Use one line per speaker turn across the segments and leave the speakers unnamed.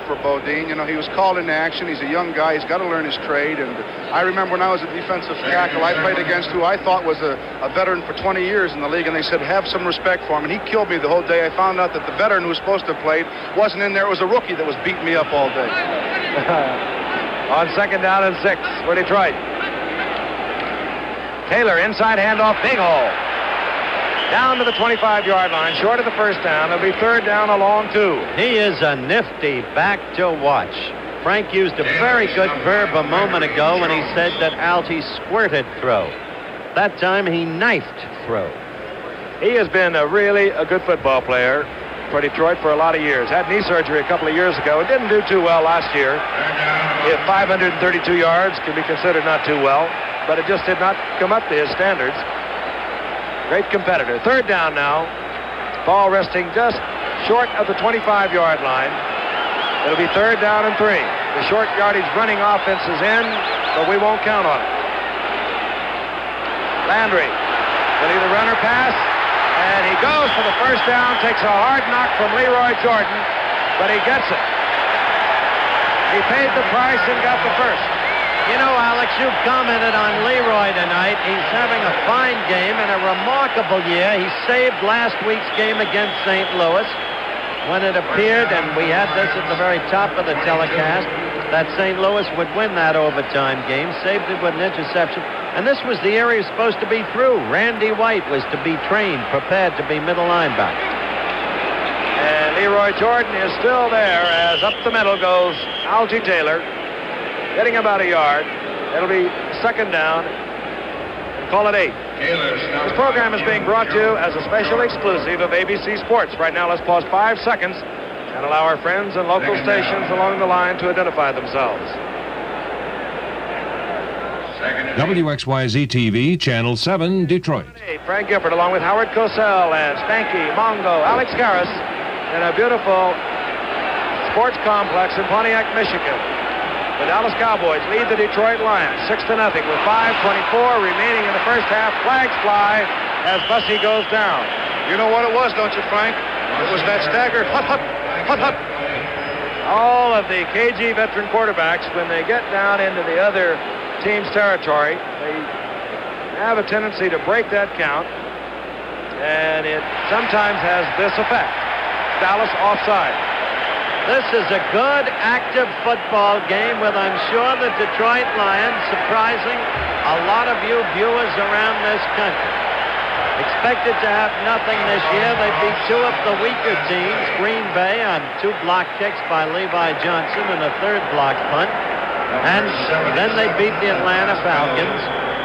starter for Bodine. You know, he was called into action. He's a young guy. He's got to learn his trade. And I remember when I was a defensive tackle, I played against who I thought was a veteran for 20 years in the league, and they said, have some respect for him. And he killed me the whole day. I found out that the veteran who was supposed to have played wasn't in there. It was a rookie that was beating me up all day.
On second down and 6 for Detroit. Taylor, inside handoff, big hole. Down to the 25-yard line, short of the first down. It'll be third down, a long 2.
He is a nifty back to watch. Frank used a very good verb a moment ago when he said that Alty squirted throw. That time he knifed throw.
He has been a good football player for Detroit for a lot of years. Had knee surgery a couple of years ago. It didn't do too well last year. If 532 yards can be considered not too well, but it just did not come up to his standards. Great competitor. Third down now. Ball resting just short of the 25-yard line. It'll be third down and 3. The short yardage running offense is in, but we won't count on it. Landry will either run or pass, and he goes for the first down, takes a hard knock from Leroy Jordan, but he gets it. He paid the price and got the first.
You know, Alex, you've commented on Leroy tonight. He's having a fine game and a remarkable year. He saved last week's game against St. Louis when it appeared, and we had this at the very top of the telecast, that St. Louis would win that overtime game. Saved it with an interception. And this was the area he was supposed to be through. Randy White was to be trained, prepared to be middle linebacker.
And Leroy Jordan is still there as up the middle goes Algy Taylor. Getting about a yard. It'll be second down. Call it 8. This program is being brought to you as a special exclusive of ABC Sports. Right now, let's pause 5 seconds and allow our friends and local stations along the line to identify themselves.
WXYZ-TV, Channel 7, Detroit.
Frank Gifford, along with Howard Cosell and Spanky, Mongo, Alex Karras, in a beautiful sports complex in Pontiac, Michigan. The Dallas Cowboys lead the Detroit Lions 6-0 with 5:24 remaining in the first half. Flags fly as Bussey goes down.
You know what it was, don't you, Frank? It was that staggered hut, hut, hut, hut.
All of the KG veteran quarterbacks, when they get down into the other team's territory, they have a tendency to break that count, and it sometimes has this effect. Dallas offside.
This is a good, active football game with, I'm sure, the Detroit Lions surprising a lot of you viewers around this country. Expected to have nothing this year. They beat 2 of the weaker teams, Green Bay on 2 block kicks by Levi Johnson and a 3rd block punt. And then they beat the Atlanta Falcons,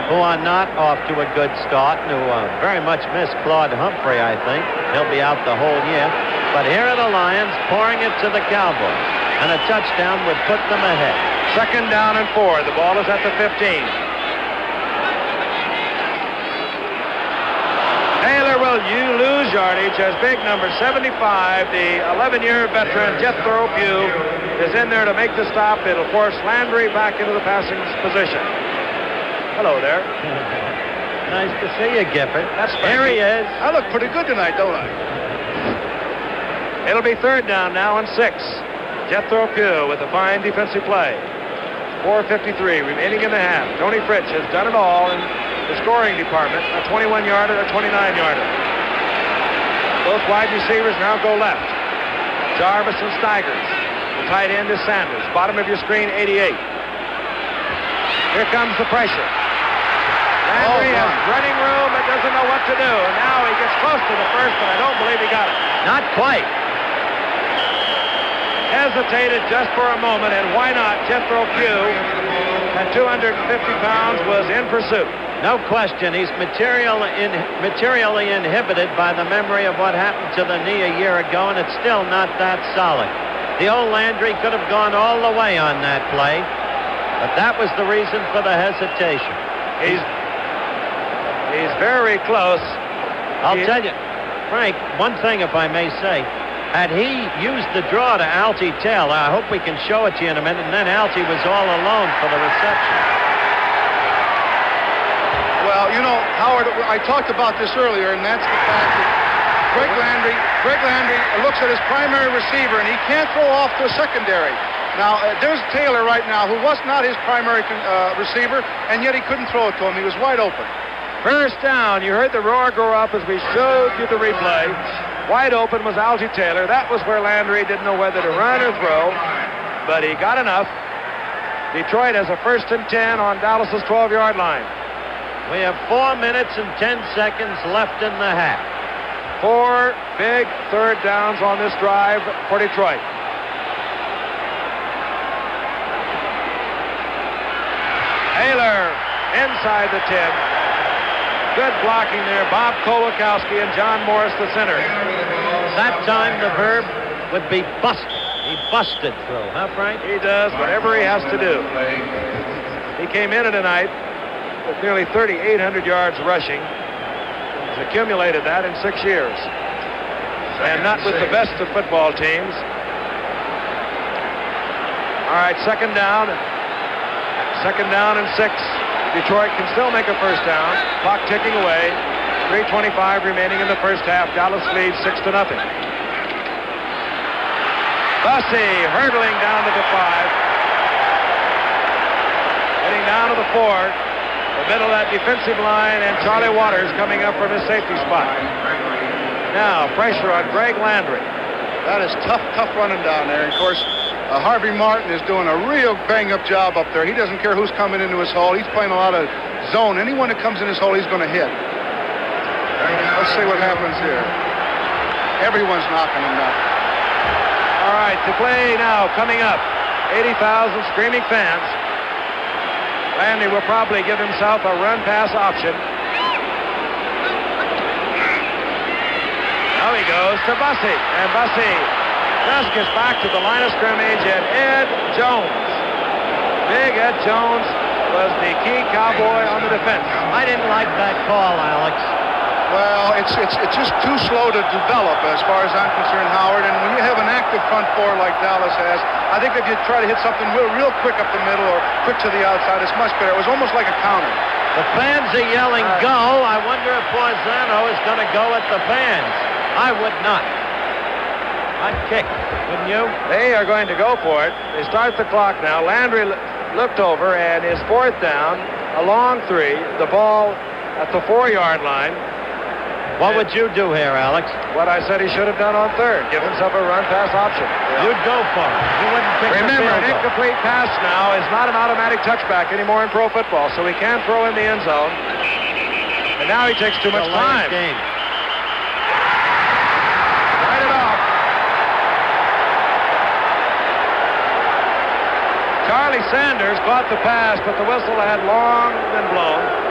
who are not off to a good start and who very much miss Claude Humphrey, I think. He'll be out the whole year. But here are the Lions pouring it to the Cowboys. And a touchdown would put them ahead.
Second down and 4. The ball is at the 15. Taylor will lose yardage as big number 75, the 11-year veteran Jethro Pugh, is in there to make the stop. It'll force Landry back into the passing position. Hello there.
Nice to see you, Gifford.
That's
Here he is.
I look pretty good tonight, don't I?
It'll be third down now and 6. Jethro Pugh with a fine defensive play. 4:53 remaining in the half. Tony Fritsch has done it all in the scoring department. A 21-yarder, a 29-yarder. Both wide receivers now go left. Jarvis and Steigers. The tight end is Sanders. Bottom of your screen, 88. Here comes the pressure. Landry has running room but doesn't know what to do. And now he gets close to the first, but I don't believe he got it.
Not quite.
Hesitated just for a moment, and why not? Jethro Pugh, at 250 pounds, was in pursuit.
No question. He's materially inhibited by the memory of what happened to the knee a year ago, and it's still not that solid. The old Landry could have gone all the way on that play, but that was the reason for the hesitation.
He's very close.
I'll tell you, Frank, one thing, if I may say. Had he used the draw to Alty Taylor, I hope we can show it to you in a minute, and then Alty was all alone for the reception.
Well, you know, Howard, I talked about this earlier, and that's the fact that Greg Landry looks at his primary receiver, and he can't throw off to a secondary. Now, there's Taylor right now, who was not his primary receiver, and yet he couldn't throw it to him. He was wide open.
First down. You heard the roar go up as we showed you the replay. Wide open was Algie Taylor. That was where Landry didn't know whether to run or throw, but he got enough. Detroit has a 1st and 10 on Dallas's 12-yard line.
We have 4 minutes and 10 seconds left in the half.
4 big third downs on this drive for Detroit. Taylor inside the 10. Good blocking there. Bob Kolakowski and John Morris, the center.
That time the verb would be busted. He busted through, huh, Frank?
He does whatever he has to do. He came in tonight with nearly 3,800 yards rushing. He's accumulated that in 6 years. And not with the best of football teams. All right, second down. Second down and 6. Detroit can still make a first down. Clock ticking away. 3:25 remaining in the first half. Dallas leads 6-0. Bussey hurdling down to the 5. Getting down to the 4. The middle of that defensive line, and Charlie Waters coming up from his safety spot. Now, pressure on Greg Landry.
That is tough running down there. And of course, Harvey Martin is doing a real bang-up job up there. He doesn't care who's coming into his hole. He's playing a lot of zone. Anyone that comes in his hole, he's going to hit. Let's see what happens here. Everyone's knocking him down.
All right, the play now coming up. 80,000 screaming fans. Landry will probably give himself a run-pass option. Now he goes to Bussey, and Bussey just gets back to the line of scrimmage, and Ed Jones. Big Ed Jones was the key Cowboy on the defense.
I didn't like that call, Alex.
Well, it's just too slow to develop as far as I'm concerned, Howard. And when you have an active front four like Dallas has, I think if you try to hit something real quick up the middle or quick to the outside, it's much better. It was almost like a counter.
The fans are yelling, go. I wonder if Borzano is going to go at the fans. I would not. I'd kick, wouldn't you?
They are going to go for it. They start the clock now. Landry looked over, and his 4th down, a long 3. The ball at the 4-yard line.
What would you do here, Alex?
What I said he should have done on 3rd. Give himself a run-pass option.
Yeah. You'd go for it. You wouldn't kick the field goal.
Remember, an incomplete pass now is not an automatic touchback anymore in pro football, so he can't throw in the end zone. And now he takes too much time.
Game.
Right it off. Charlie Sanders caught the pass, but the whistle had long been blown.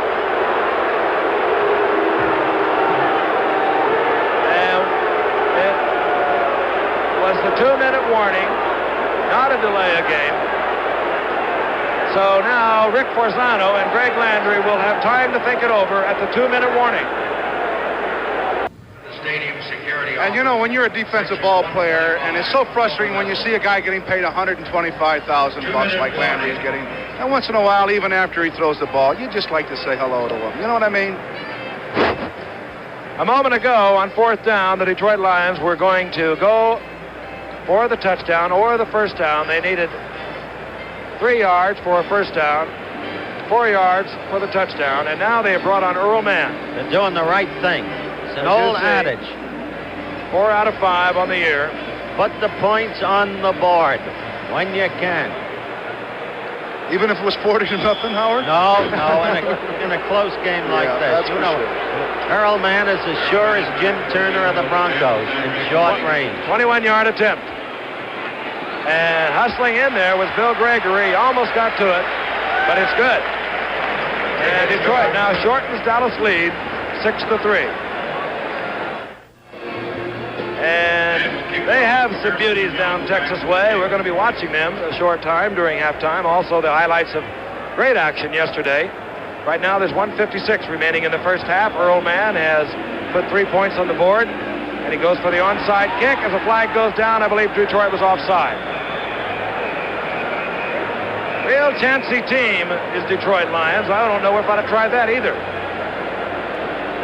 Was the 2-minute warning, not a delay of game. So now Rick Forzano and Greg Landry will have time to think it over at the 2-minute warning.
Stadium security.
And you know, when you're a defensive ball player, and it's so frustrating when you see a guy getting paid $125,000 like Landry is getting, and once in a while, even after he throws the ball, you just like to say hello to him. You know what I mean?
A moment ago on 4th down, the Detroit Lions were going to go for the touchdown or the first down. They needed 3 yards for a first down, 4 yards for the touchdown, and now they have brought on Earl Mann.
They're doing the right thing. It's an old adage.
4 out of 5 on the year.
Put the points on the board when you can.
Even if it was 40-0, Howard?
No, in a close game like this. You know, Earl Mann is as sure as Jim Turner of the Broncos in short range.
21-yard attempt. And hustling in there was Bill Gregory. He almost got to it, but it's good. And Detroit now shortens Dallas' lead 6-3. And they have some beauties down Texas way. We're going to be watching them a short time during halftime. Also, the highlights of great action yesterday. Right now, there's 1:56 remaining in the first half. Earl Mann has put 3 points on the board, and he goes for the onside kick. As a flag goes down, I believe Detroit was offside. Real chancy team is Detroit Lions. I don't know if I'd have tried that either.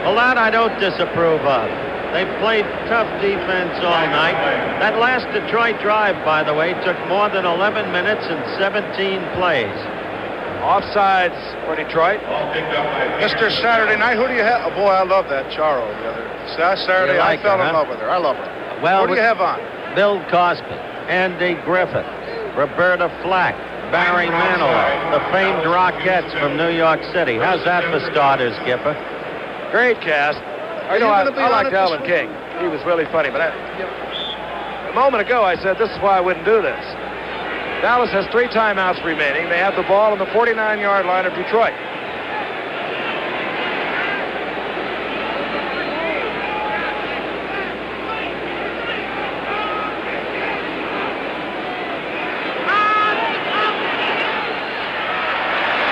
Well, that I don't disapprove of. They played tough defense all night. That last Detroit drive, by the way, took more than 11 minutes and 17 plays.
Offsides for Detroit.
Mr. Saturday Night, who do you have? Oh, boy, I love that Charo the other Saturday.
Like
I fell
her,
in love with her. I love her.
Well,
who do you have on?
Bill Cosby, Andy Griffith, Roberta Flack, Barry Manilow, the famed Rockettes from New York City. How's that for starters, Skipper?
Great cast. I liked Alvin King. He was really funny, but a moment ago I said this is why I wouldn't do this. Dallas has 3 timeouts remaining. They have the ball on the 49-yard line of Detroit.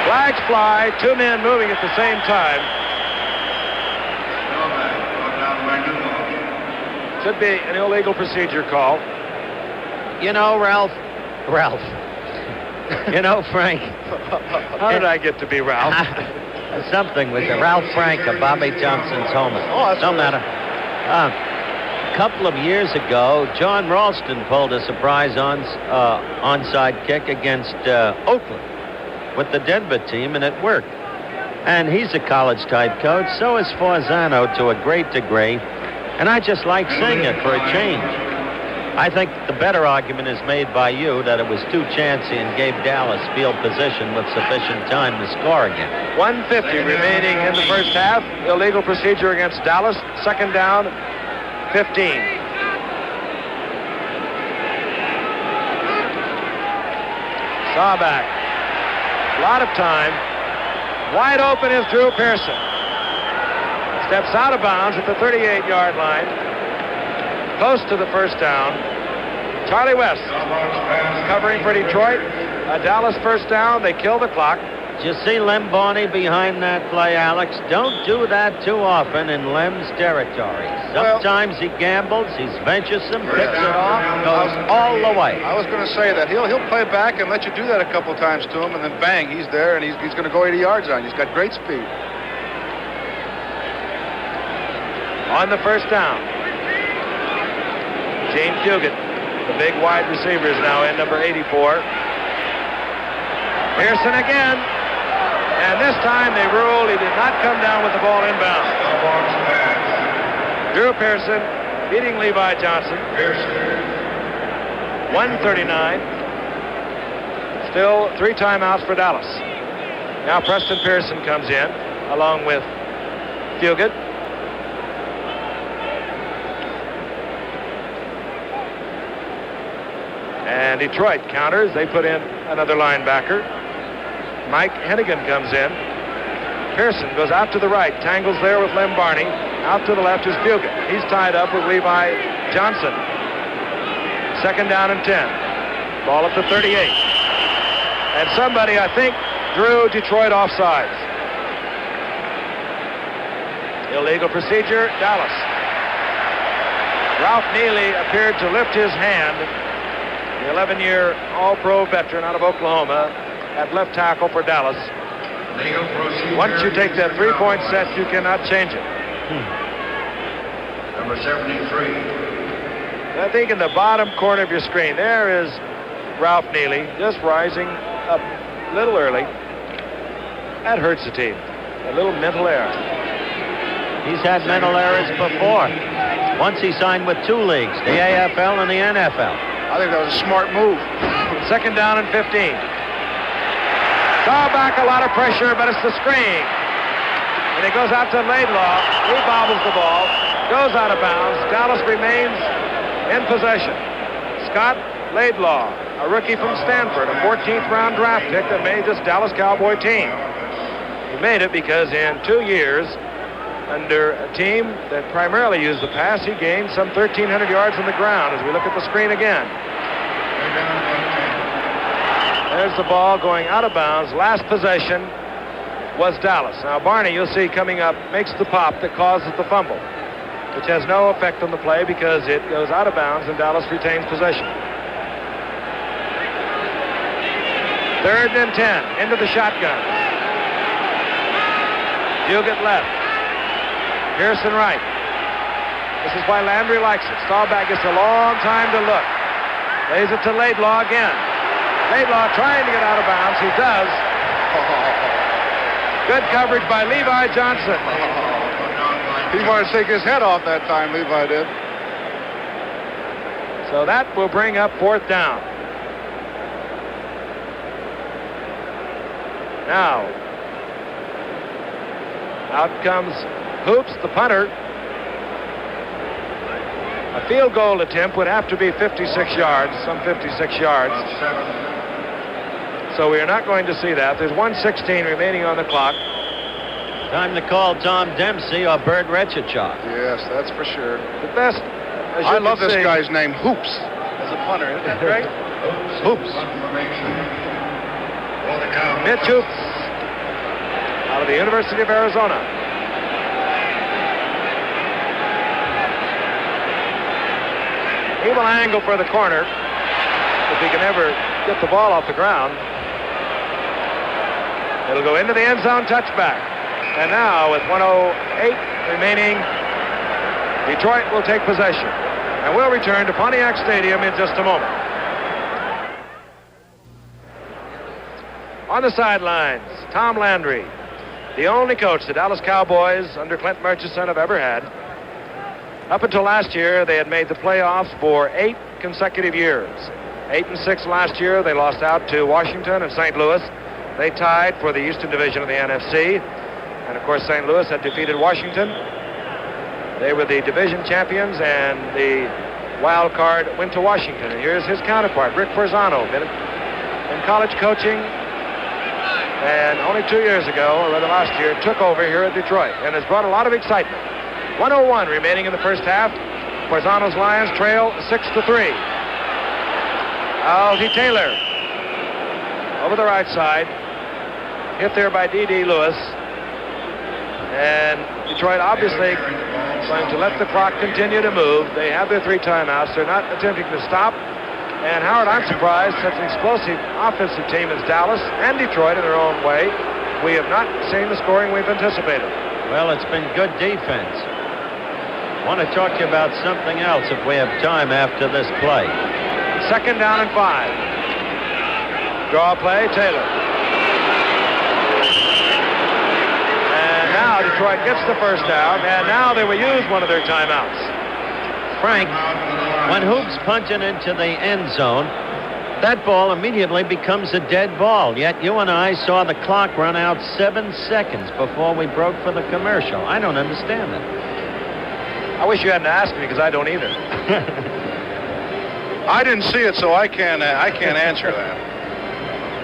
Flags fly, 2 men moving at the same time. Should be an illegal procedure call.
You know, Ralph. You know, Frank.
How did I get to be Ralph?
Something with the Ralph Frank of Bobby Johnson's homer.
Oh, that's
no matter. A couple of years ago, John Ralston pulled a surprise onside kick against Oakland with the Denver team, and it worked. And he's a college-type coach. So is Forzano to a great degree. And I just like seeing it for a change. I think the better argument is made by you that it was too chancy and gave Dallas field position with sufficient time to score again.
1:50 remaining in the first half. Illegal procedure against Dallas. Second down, 15. Sawback. A lot of time. Wide open is Drew Pearson. Steps out of bounds at the 38-yard line. Close to the first down. Charlie West covering for Detroit. A Dallas first down. They kill the clock.
Did you see Lem Barney behind that play, Alex? Don't do that too often in Lem's territory. Sometimes he gambles, he's venturesome, picks it off, goes all the way.
I was going to say that. He'll play back and let you do that a couple times to him, and then bang, he's there, and he's going to go 80 yards on you. He's got great speed.
On the first down, Gene Fugit, the big wide receiver, is now in number 84. Pearson again, and this time they ruled he did not come down with the ball inbound. Drew Pearson beating Levi Johnson. 1:39. Still 3 timeouts for Dallas. Now Preston Pearson comes in along with Fugit. And Detroit counters. They put in another linebacker. Mike Hennigan comes in. Pearson goes out to the right, tangles there with Lem Barney. Out to the left is Fugit. He's tied up with Levi Johnson. Second down and 10. Ball at the 38. And somebody, I think, drew Detroit offsides. Illegal procedure, Dallas. Ralph Neely appeared to lift his hand. The 11-year All-Pro veteran out of Oklahoma at left tackle for Dallas. Once you take that 3-point set, you cannot change it.
Number 73.
I think in the bottom corner of your screen, there is Ralph Neely just rising up a little early. That hurts the team. A little mental error.
He's had mental errors before. Once he signed with 2 leagues, the AFL and the NFL.
I think that was a smart move.
Second down and 15. Saw back, a lot of pressure, but it's the screen. And it goes out to Laidlaw. He bobbles the ball, goes out of bounds. Dallas remains in possession. Scott Laidlaw, a rookie from Stanford, a 14th round draft pick that made this Dallas Cowboy team. He made it because in 2 years, under a team that primarily used the pass, he gained some 1,300 yards on the ground as we look at the screen again. There's the ball going out of bounds. Last possession was Dallas. Now Barney, you'll see coming up, makes the pop that causes the fumble, which has no effect on the play because it goes out of bounds and Dallas retains possession. 3rd and 10, into the shotgun. Fugit left. Pearson right. This is why Landry likes it. Staubach gets a long time to look. Lays it to Laidlaw again. Laidlaw trying to get out of bounds. He does. Good coverage by Levi Johnson.
He wanted to take his head off that time, Levi did.
So that will bring up 4th down. Now, out comes Hoops, the punter. A field goal attempt would have to be 56 yards, some 56 yards. So we are not going to see that. There's 1:16 remaining on the clock.
Time to call Tom Dempsey or Bert Retchachok.
Yes, that's for sure.
The best.
I love this guy's name, Hoops, as a punter. Isn't that great?
Hoops. Mitch Hoops, out of the University of Arizona. He will angle for the corner if he can ever get the ball off the ground. It'll go into the end zone, touchback. And now with 1:08 remaining, Detroit will take possession. And we'll return to Pontiac Stadium in just a moment. On the sidelines, Tom Landry, the only coach the Dallas Cowboys under Clint Murchison have ever had. Up until last year, they had made the playoffs for 8 consecutive years. 8-6 last year. They lost out to Washington and St. Louis. They tied for the Eastern Division of the NFC. And, of course, St. Louis had defeated Washington. They were the division champions, and the wild card went to Washington. And here's his counterpart, Rick Farzano, been in college coaching, and only 2 years ago, or rather last year, took over here at Detroit and has brought a lot of excitement. 1:01 remaining in the first half. Farzano's Lions trail 6-3. Algie Taylor over the right side, hit there by D.D. Lewis. And Detroit obviously going to let the clock continue to move. They have their 3 timeouts. They're not attempting to stop. And Howard, I'm surprised, such an explosive offensive team as Dallas and Detroit in their own way, we have not seen the scoring we've anticipated.
Well, it's been good defense. I want to talk to you about something else if we have time after this play.
2nd down and 5. Draw play, Taylor. And now Detroit gets the first down, and now they will use one of their timeouts.
Frank, when Hoops punching into the end zone, that ball immediately becomes a dead ball. Yet you and I saw the clock run out 7 seconds before we broke for the commercial. I don't understand it.
I wish you hadn't asked me, because I don't either.
I didn't see it, so I can't answer that.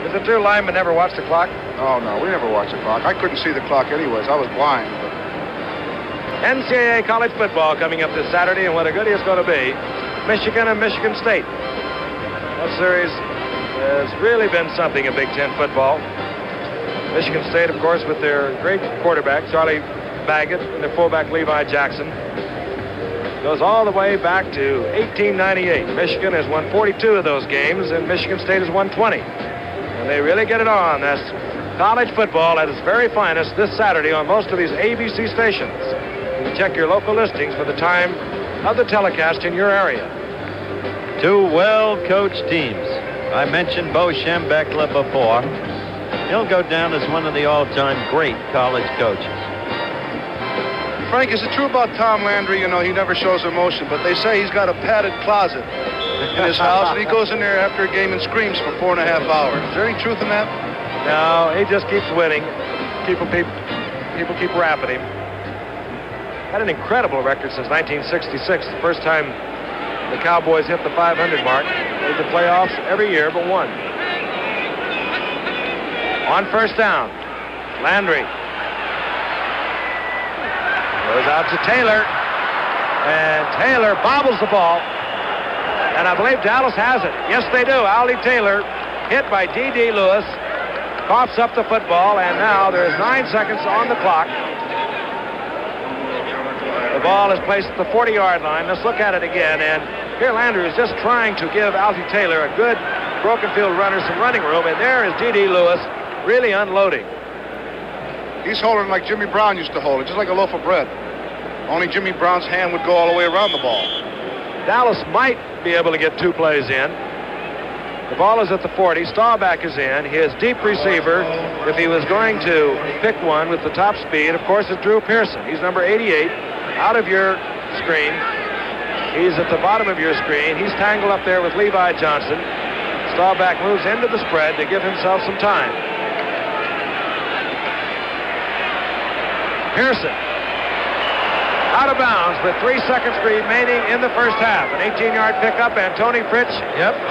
Did the 2 linemen never watch the clock?
Oh, no, we never watched the clock. I couldn't see the clock anyways. I was blind. But...
NCAA college football coming up this Saturday, and what a goodie it's going to be. Michigan and Michigan State. That series has really been something in Big Ten football. Michigan State, of course, with their great quarterback, Charlie Baggett, and their fullback, Levi Jackson. Goes all the way back to 1898. Michigan has won 42 of those games, and Michigan State has won 20. And they really get it on. That's college football at its very finest this Saturday on most of these ABC stations. You can check your local listings for the time of the telecast in your area.
2 well-coached teams. I mentioned Bo Schembechler before. He'll go down as one of the all-time great college coaches.
Frank, is it true about Tom Landry? You know, he never shows emotion, but they say he's got a padded closet in his house, and he goes in there after a game and screams for 4.5 hours. Is there any truth in that?
No, he just keeps winning. People keep rapping him. Had an incredible record since 1966, the first time the Cowboys hit the 500 mark. Made the playoffs every year but one. On 1st down, Landry goes out to Taylor, and Taylor bobbles the ball, and I believe Dallas has it. Yes, they do. Algie Taylor, hit by D.D. Lewis, coughs up the football, and now there is 9 seconds on the clock. The ball is placed at the 40-yard line. Let's look at it again, and here Landry is just trying to give Algie Taylor, a good broken field runner, some running room, and there is D.D. Lewis really unloading.
He's holding like Jimmy Brown used to hold it, just like a loaf of bread. Only Jimmy Brown's hand would go all the way around the ball.
Dallas might be able to get 2 plays in. The ball is at the 40. Staubach is in. His deep receiver, if he was going to pick one with the top speed, of course, is Drew Pearson. He's number 88, out of your screen. He's at the bottom of your screen. He's tangled up there with Levi Johnson. Staubach moves into the spread to give himself some time. Pearson out of bounds with 3 seconds remaining in the first half. An 18-yard pickup, and Tony Fritsch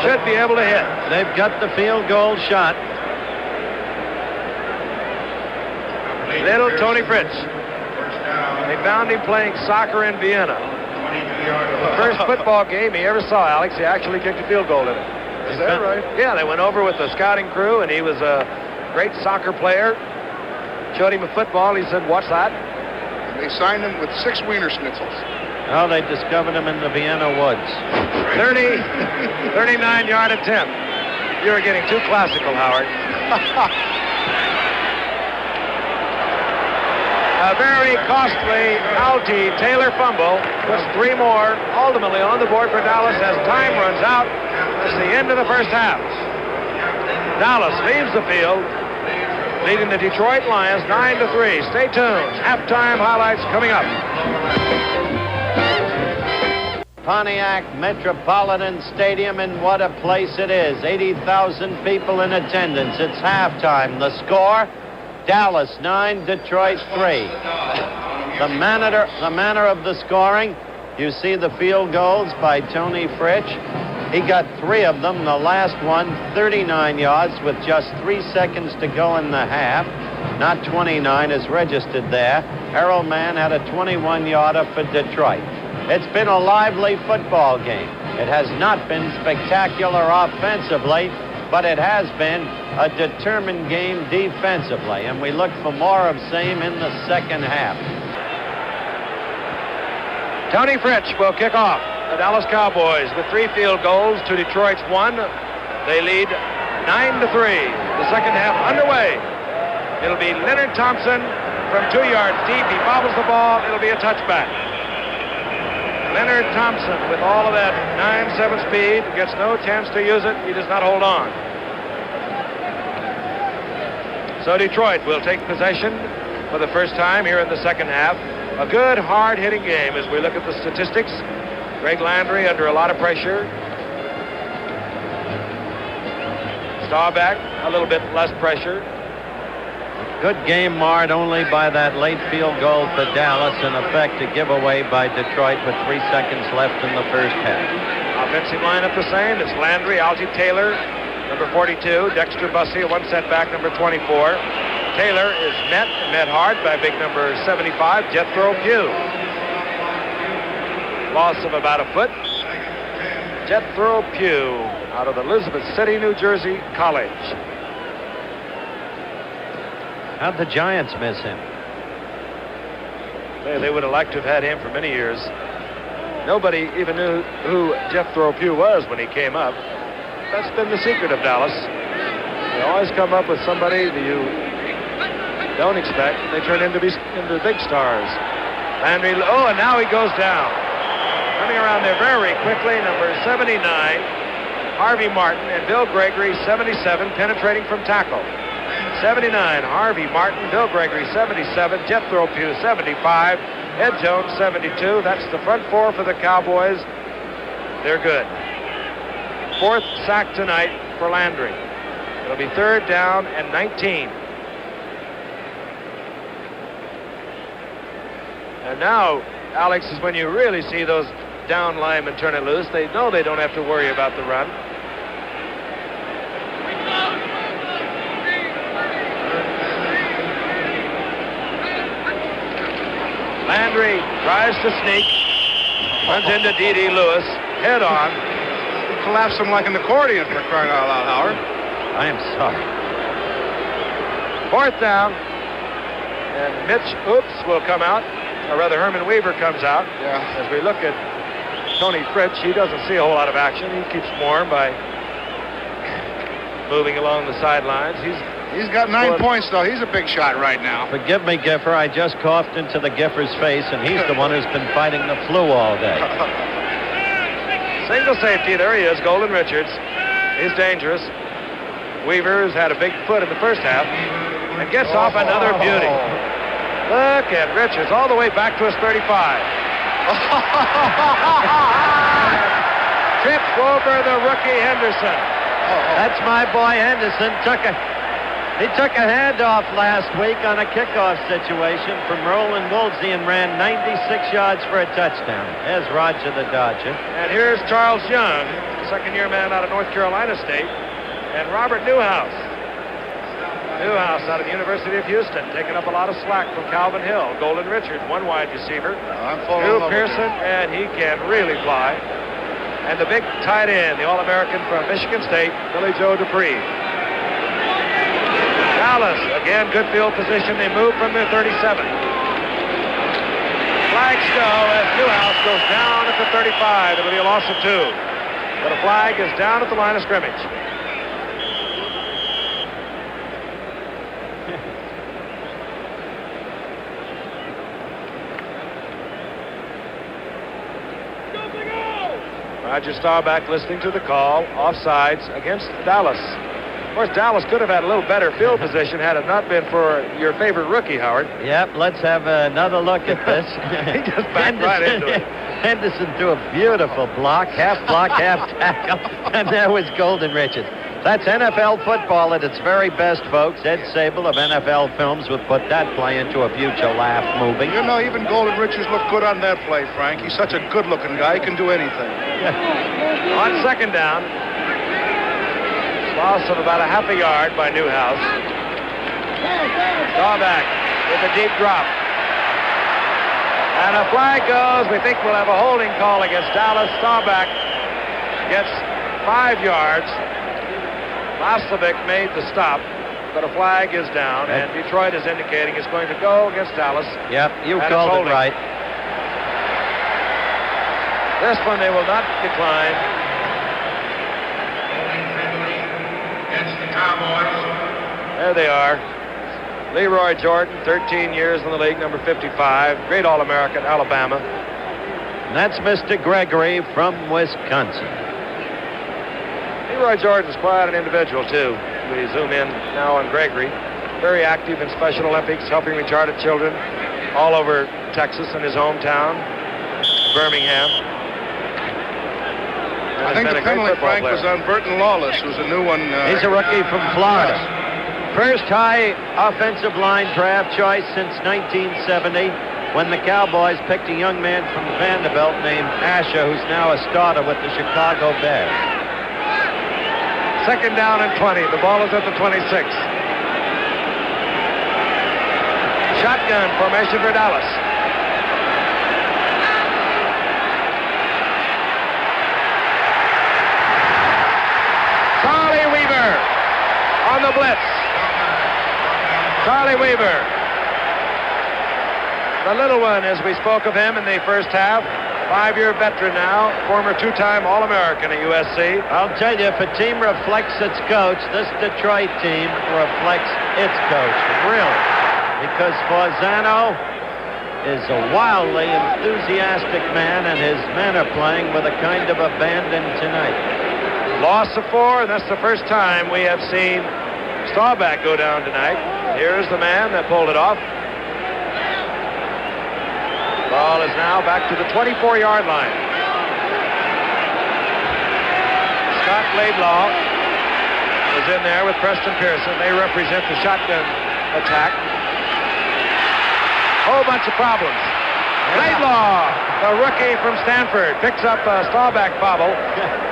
should be able to hit.
They've got the field goal shot.
Little Tony Fritsch. They found him playing soccer in Vienna. The first football game he ever saw, Alex, he actually kicked a field goal in it.
Is that right?
Yeah, they went over with the scouting crew, and he was a great soccer player. Showed him a football. He said, "What's that?"
They signed him with 6 Wiener Schnitzels.
Oh, they discovered him in the Vienna woods.
39-yard attempt. You're getting too classical, Howard. A very costly Alty Taylor fumble puts 3 more ultimately on the board for Dallas as time runs out. That's the end of the first half. Dallas leaves the field, leading the Detroit Lions 9-3. Stay tuned. Halftime highlights coming up.
Pontiac Metropolitan Stadium, and what a place it is. 80,000 people in attendance. It's halftime. The score, Dallas 9, Detroit 3. The manner of the scoring, you see the field goals by Tony Fritsch. He got 3 of them. The last one, 39 yards with just 3 seconds to go in the half. Not 29 is registered there. Harold Mann had a 21-yarder for Detroit. It's been a lively football game. It has not been spectacular offensively, but it has been a determined game defensively, and we look for more of same in the second half.
Tony Fritsch will kick off. The Dallas Cowboys with 3 field goals to Detroit's 1. They lead 9-3. The second half underway. It'll be Leonard Thompson from 2 yards deep. He bobbles the ball. It'll be a touchback. Leonard Thompson, with all of that 9.7 speed, gets no chance to use it. He does not hold on. So Detroit will take possession for the first time here in the second half. A good, hard-hitting game as we look at the statistics. Greg Landry under a lot of pressure. Staubach, a little bit less pressure.
Good game marred only by that late field goal for Dallas, in effect a giveaway by Detroit with 3 seconds left in the first half.
Offensive lineup the same. It's Landry, Alty Taylor, number 42, Dexter Bussey, 1 setback, number 24. Taylor is met hard by big number 75, Jethro Pugh. Loss of about a foot. Jethro Pugh out of Elizabeth City, New Jersey College.
How'd the Giants miss him?
They would have liked to have had him for many years. Nobody even knew who Jethro Pugh was when he came up. That's been the secret of Dallas. They always come up with somebody that you don't expect. They turn into big stars. Landry, and now he goes down. Coming around there very quickly, number 79, Harvey Martin, and Bill Gregory, 77, penetrating from tackle. 79, Harvey Martin, Bill Gregory, 77, Jethro Pugh, 75, Ed Jones, 72. That's the front 4 for the Cowboys. They're good. 4th sack tonight for Landry. It'll be 3rd down and 19. And now, Alex, is when you really see those down linemen turn it loose. They know they don't have to worry about the run. Landry tries to sneak, runs into D.D. Lewis, head on.
He collapsed him like an accordion, for crying out loud, Howard.
I am sorry.
4th down, and Mitch Oops will come out, or rather Herman Weaver comes out.
Yeah.
As we look at Tony Fritsch, he doesn't see a whole lot of action. He keeps warm by moving along the sidelines. He's
He's got 9 points, though. He's a big shot right now.
Forgive me, Giffer. I just coughed into the Giffer's face, and he's the one who's been fighting the flu all day.
Single safety. There he is, Golden Richards. He's dangerous. Weaver's had a big foot in the first half and gets off another beauty. Look at Richards all the way back to his 35. Trips over the rookie Henderson.
That's my boy Henderson. He took a handoff last week on a kickoff situation from Roland Woolsey and ran 96 yards for a touchdown. There's Roger the Dodger.
And here's Charles Young, second-year man out of North Carolina State, and Robert Newhouse. Newhouse out of the University of Houston, taking up a lot of slack from Calvin Hill. Golden Richards, one wide receiver. Drew Pearson, and he can really fly. And the big tight end, the All-American from Michigan State, Billy Joe Dupree. Dallas, again, good field position. They move from their 37. Flags go as Newhouse goes down at the 35. It'll be a loss of 2. But a flag is down at the line of scrimmage. Roger Staubach listening to the call. Offsides against Dallas. Of course, Dallas could have had a little better field position had it not been for your favorite rookie, Howard.
Yep, let's have another look at this.
He just backed right into it.
Henderson threw a beautiful block, half tackle, and there was Golden Richards. That's NFL football at its very best, folks. Ed Sable of NFL Films would put that play into a future laugh movie.
You know, even Golden Richards looked good on that play, Frank. He's such a good-looking guy. He can do anything.
On second down, loss of about a half a yard by Newhouse. Staubach with a deep drop. And a flag goes. We think we'll have a holding call against Dallas. Staubach gets 5 yards. Laslovic made the stop, but a flag is down, and Detroit is indicating it's going to go against Dallas.
Yep, you called it right.
This one they will not decline.
Against the Cowboys.
There they are. Leroy Jordan, 13 years in the league, number 55. Great All-American, Alabama.
And that's Mr. Gregory from Wisconsin.
Leroy Jordan's quite an individual, too. We zoom in now on Gregory. Very active in Special Olympics, helping retarded children all over Texas and his hometown, Birmingham.
I think the penalty, Frank, was on Burton Lawless, who's a new one.
He's a rookie from Florida. First high offensive line draft choice since 1970, when the Cowboys picked a young man from Vanderbilt named Asher, who's now a starter with the Chicago Bears.
Second down and 20. The ball is at the 26. Shotgun formation for Dallas. Charlie Weaver on the blitz. Charlie Weaver. The little one, as we spoke of him in the first half. 5-year veteran now, former 2-time All-American at USC.
I'll tell you, if a team reflects its coach, this Detroit team reflects its coach, really. Because Forzano is a wildly enthusiastic man, and his men are playing with a kind of abandon tonight.
Loss of 4, and that's the first time we have seen Staubach go down tonight. Here's the man that pulled it off. Ball is now back to the 24-yard line. Scott Laidlaw is in there with Preston Pearson. They represent the shotgun attack. Whole bunch of problems. Laidlaw, the rookie from Stanford, picks up a Staubach bobble,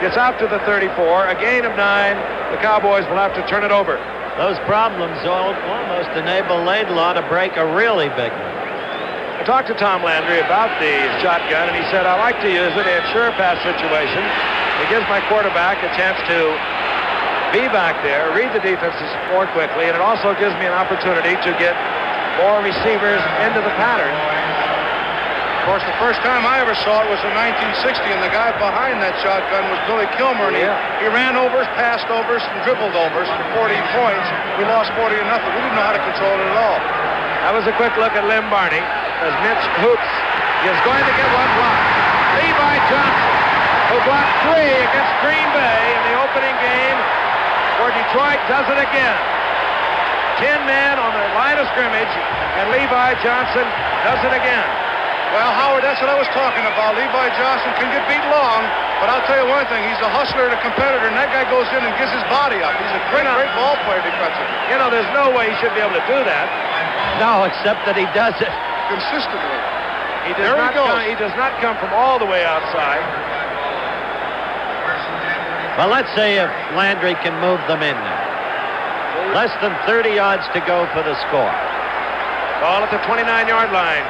gets out to the 34. A gain of 9. The Cowboys will have to turn it over.
Those problems almost enable Laidlaw to break a really big one.
I talked to Tom Landry about the shotgun, and he said, I like to use it in sure pass situations. It gives my quarterback a chance to be back there, read the defenses more quickly, and it also gives me an opportunity to get more receivers into the pattern.
Of course, the first time I ever saw it was in 1960, and the guy behind that shotgun was Billy Kilmer, and he ran overs, passed overs, and dribbled overs for 40 points. We lost 40-0. We didn't know how to control it at all.
That was a quick look at Lem Barney as Mitch Hoops is going to get one block. Levi Johnson, who blocked 3 against Green Bay in the opening game for Detroit, does it again. 10 men on the line of scrimmage, and Levi Johnson does it again.
Well, Howard, that's what I was talking about. Levi Johnson can get beat long, but I'll tell you one thing. He's a hustler and a competitor, and that guy goes in and gets his body up. He's a great ball player defensively.
You know, there's no way he should be able to do that.
No, except that he does it.
Consistently.
He does not come from all the way outside.
Well, let's say if Landry can move them in now. Less than 30 yards to go for the score.
Ball at the 29-yard line.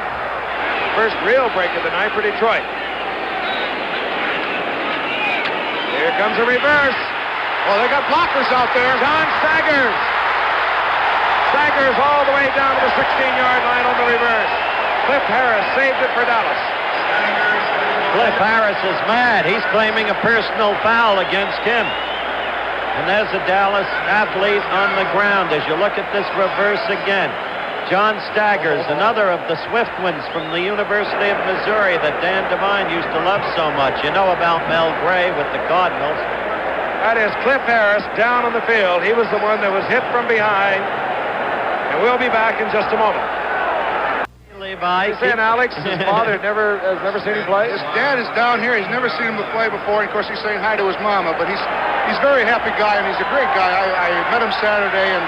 First real break of the night for Detroit. Here comes a reverse.
Well, they got blockers out there.
John Staggers. Staggers all the way down to the 16-yard line on the reverse. Cliff Harris saved it for Dallas.
Cliff Harris is mad. He's claiming a personal foul against him. And there's a Dallas athlete on the ground as you look at this reverse again. John Staggers, another of the swift ones from the University of Missouri that Dan Devine used to love so much. You know about Mel Gray with the Cardinals.
That is Cliff Harris down on the field. He was the one that was hit from behind. And we'll be back in just a moment.
Levi.
He's saying Alex, his father has never seen him play?
His dad is down here. He's never seen him play before. And of course, he's saying hi to his mama. But he's a very happy guy, and he's a great guy. I met him Saturday, and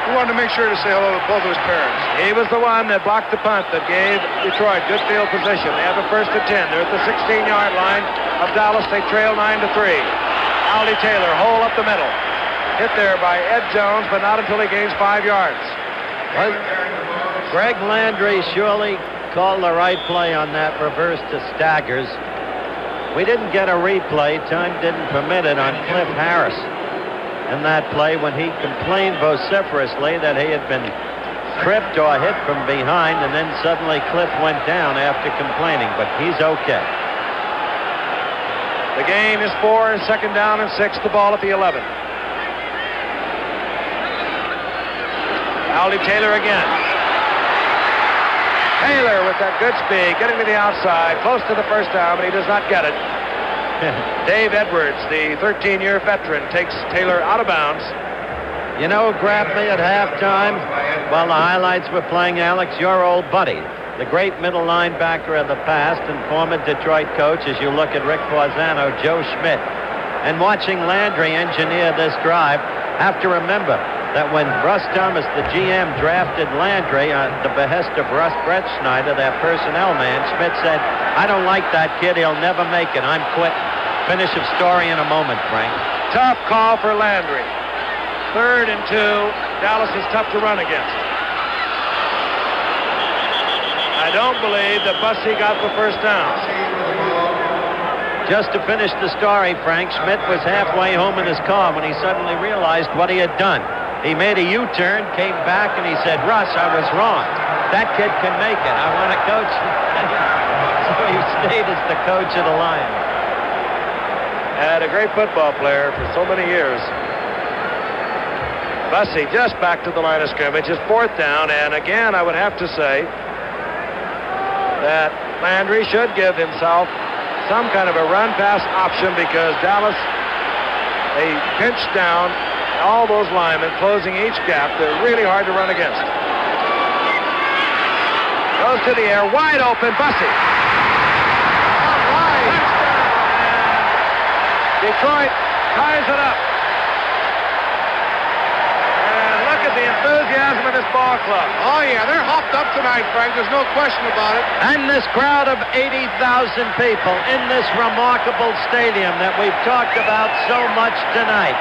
we wanted to make sure to say hello to both of his parents.
He was the one that blocked the punt that gave Detroit good field position. They have a 1st and 10. They're at the 16-yard line of Dallas. They trail 9-3. Aldi Taylor, hole up the middle. Hit there by Ed Jones, but not until he gains 5 yards.
Well, Greg Landry surely called the right play on that reverse to Staggers. We didn't get a replay. Time didn't permit it on Cliff Harris in that play when he complained vociferously that he had been tripped or hit from behind, and then suddenly Cliff went down after complaining, but he's okay.
The game is 4, 2nd down and 6. The ball at the 11. Aldi Taylor again. Taylor with that good speed, getting to the outside, close to the first down, but he does not get it. Dave Edwards, the 13-year veteran, takes Taylor out of bounds.
You know who grabbed me at halftime while the highlights were playing, Alex? Your old buddy, the great middle linebacker of the past and former Detroit coach, as you look at Rick Forzano, Joe Schmidt. And watching Landry engineer this drive, have to remember that when Russ Thomas, the GM, drafted Landry on the behest of Russ Brett Schneider, their personnel man, Schmidt said, "I don't like that kid. He'll never make it. I'm quitting." Finish of story in a moment, Frank.
Tough call for Landry. 3rd and 2. Dallas is tough to run against. I don't believe that Bussey got the first down.
Just to finish the story, Frank, Schmidt was halfway home in his car when he suddenly realized what he had done. He made a U-turn, came back, and he said, "Russ, I was wrong. That kid can make it. I want to coach." So he stayed as the coach of the Lions.
And a great football player for so many years. Bussey just back to the line of scrimmage. It's 4th down, and again, I would have to say that Landry should give himself some kind of a run-pass option because Dallas, they pinched down all those linemen, closing each gap. They're really hard to run against. Goes to the air, wide open, Bussey. All right. Detroit ties it up. And look at the enthusiasm of this ball club.
Oh, yeah, they're hopped up tonight, Frank. There's no question about it.
And this crowd of 80,000 people in this remarkable stadium that we've talked about so much tonight.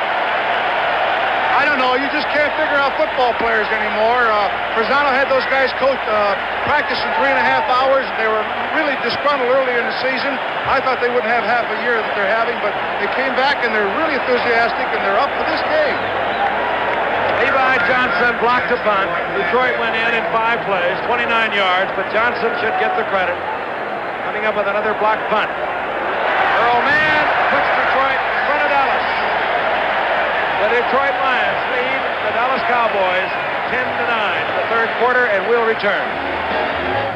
I don't know. You just can't figure out football players anymore. Forzano had those guys practice in 3.5 hours. They were really disgruntled earlier in the season. I thought they wouldn't have half a year that they're having, but they came back and they're really enthusiastic and they're up for this game.
Levi Johnson blocked a punt. Detroit went in 5 plays, 29 yards, but Johnson should get the credit. up with another block punt. Earl Mann puts Detroit in front of Dallas. The Detroit Lions lead the Dallas Cowboys 10-9 in the third quarter, and we'll return.